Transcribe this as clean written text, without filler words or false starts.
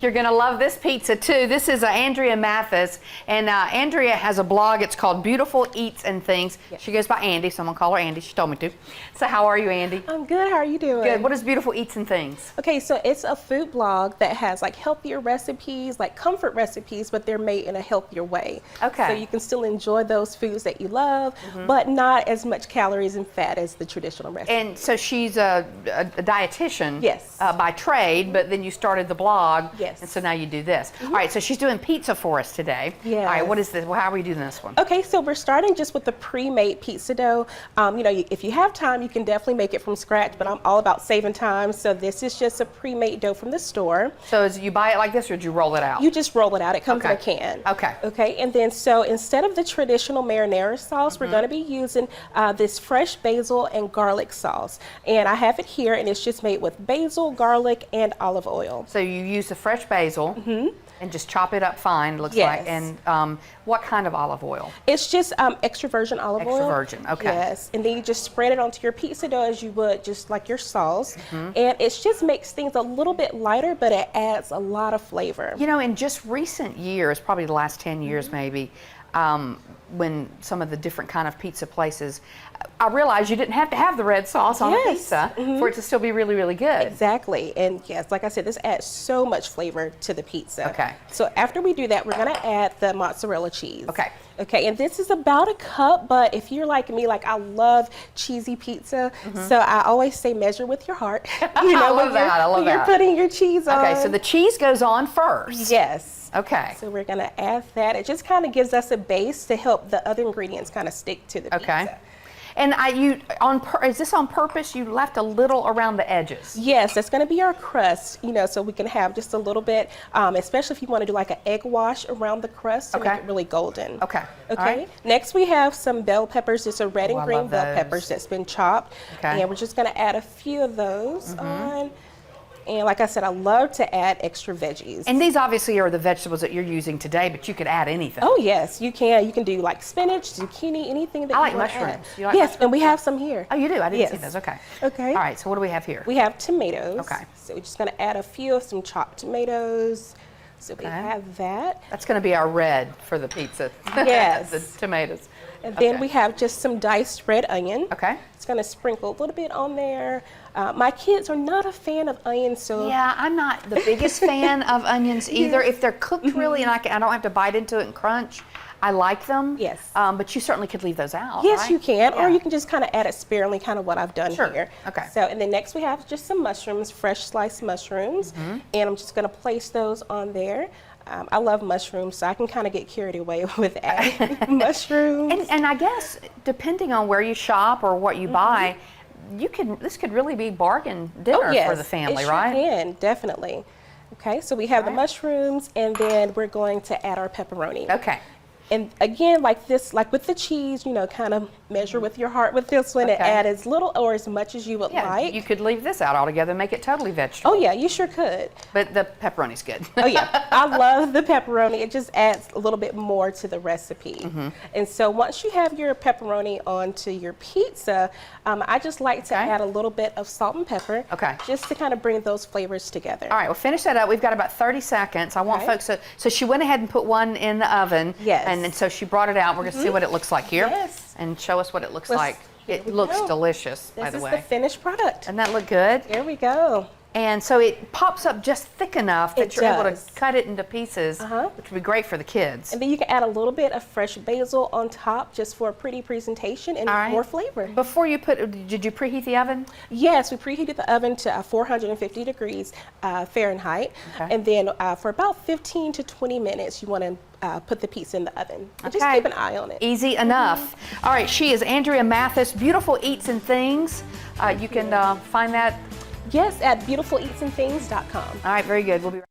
You're going to love this pizza too. This is Andrea Mathis, and Andrea has a blog. It's called Beautiful Eats and Things. Yes. She goes by Andy, someone call her Andy. She told me to. So how are you, Andy? I'm good. How are you doing? Good. What is Beautiful Eats and Things? Okay, so it's a food blog that has like healthier recipes, like comfort recipes, but they're made in a healthier way. Okay. So you can still enjoy those foods that you love, but not as much calories and fat as the traditional recipe. And so she's a dietitian. Yes. By trade, but then you started the blog. Yes. And so now you do this. All right, so she's doing pizza for us today. Yes. All right, what is this? Well, how are we doing this one? Okay, so we're starting just with the pre-made pizza dough. You know, if you have time, you can definitely make it from scratch, but I'm all about saving time. So this is just a pre-made dough from the store. So you buy it like this, or do you roll it out? You just roll it out. It comes in a can. Okay. Okay, and then so instead of the traditional marinara sauce, we're going to be using this fresh basil and garlic sauce. And I have it here, and it's just made with basil, garlic, and olive oil. So you use the fresh basil and just chop it up fine, looks like. And what kind of olive oil? It's just extra virgin olive oil. Extra virgin, okay. Yes, and then you just spread it onto your pizza dough as you would just like your sauce. And it just makes things a little bit lighter, but it adds a lot of flavor. You know, in just recent years, probably the last 10 years maybe, when some of the different kind of pizza places, I realized you didn't have to have the red sauce on a pizza for it to still be really, really good. Exactly, and yes, like I said, this adds so much flavor to the pizza. Okay. So after we do that, we're gonna add the mozzarella cheese. Okay. Okay, and this is about a cup, but if you're like me, like I love cheesy pizza, so I always say measure with your heart. You know, I love that. when you're putting your cheese on. Okay, so the cheese goes on first. Yes. Okay. So we're gonna add that. It just kind of gives us a base to help the other ingredients kind of stick to the pizza. And is this on purpose? You left a little around the edges. Yes, that's going to be our crust, you know, so we can have just a little bit, especially if you want to do like an egg wash around the crust to make it really golden. Okay. Okay. Right. Next we have some bell peppers. It's a red and green bell peppers that's been chopped. Okay. And we're just going to add a few of those on. And like I said, I love to add extra veggies. And these obviously are the vegetables that you're using today, but you could add anything. Oh yes, you can. You can do like spinach, zucchini, anything that you want to add. mushrooms. You like yes, mushrooms? and we have some here. Oh, you do? I didn't see those. Okay. Okay. All right, so what do we have here? We have tomatoes. Okay. So we're just going to add a few of some chopped tomatoes. So we have that. That's going to be our red for the pizza. Yes. The tomatoes. And then we have just some diced red onion. Okay. It's going to sprinkle a little bit on there. My kids are not a fan of onions, so... Yeah, I'm not the biggest fan of onions either. If they're cooked really and I don't have to bite into it and crunch, I like them. Yes. But you certainly could leave those out, Yes, right? you can, or you can just kind of add it sparingly, kind of what I've done here. Okay. So, and then next we have just some mushrooms, fresh sliced mushrooms, and I'm just going to place those on there. I love mushrooms, so I can kind of get carried away with adding mushrooms. And I guess depending on where you shop or what you buy, this could really be bargain dinner for the family, right? It sure can, definitely. Okay, so we have the mushrooms, and then we're going to add our pepperoni. Okay. And again, like this, like with the cheese, you know, kind of measure with your heart with this one and add as little or as much as you would like. You could leave this out altogether and make it totally vegetable. Oh yeah, you sure could. But the pepperoni's good. Oh yeah, I love the pepperoni. It just adds a little bit more to the recipe. And so once you have your pepperoni onto your pizza, I just like to add a little bit of salt and pepper. Okay. Just to kind of bring those flavors together. All right, well finish that up. We've got about 30 seconds. I want folks to, so she went ahead and put one in the oven. Yes. And so she brought it out. We're going to see what it looks like here. Yes. And show us what it looks like. It looks delicious, by the way. This is the finished product. Doesn't that look good? There we go. And so it pops up just thick enough that you're able to cut it into pieces, which would be great for the kids. And then you can add a little bit of fresh basil on top just for a pretty presentation and more flavor. Before you did you preheat the oven? Yes, we preheated the oven to 450 degrees Fahrenheit. And then for about 15 to 20 minutes, you want to put the pizza in the oven. And just keep an eye on it. Easy enough. All right, she is Andrea Mathis, Beautiful Eats and Things. You can find that. Yes, at beautifuleatsandthings.com. All right, very good. We'll be right back.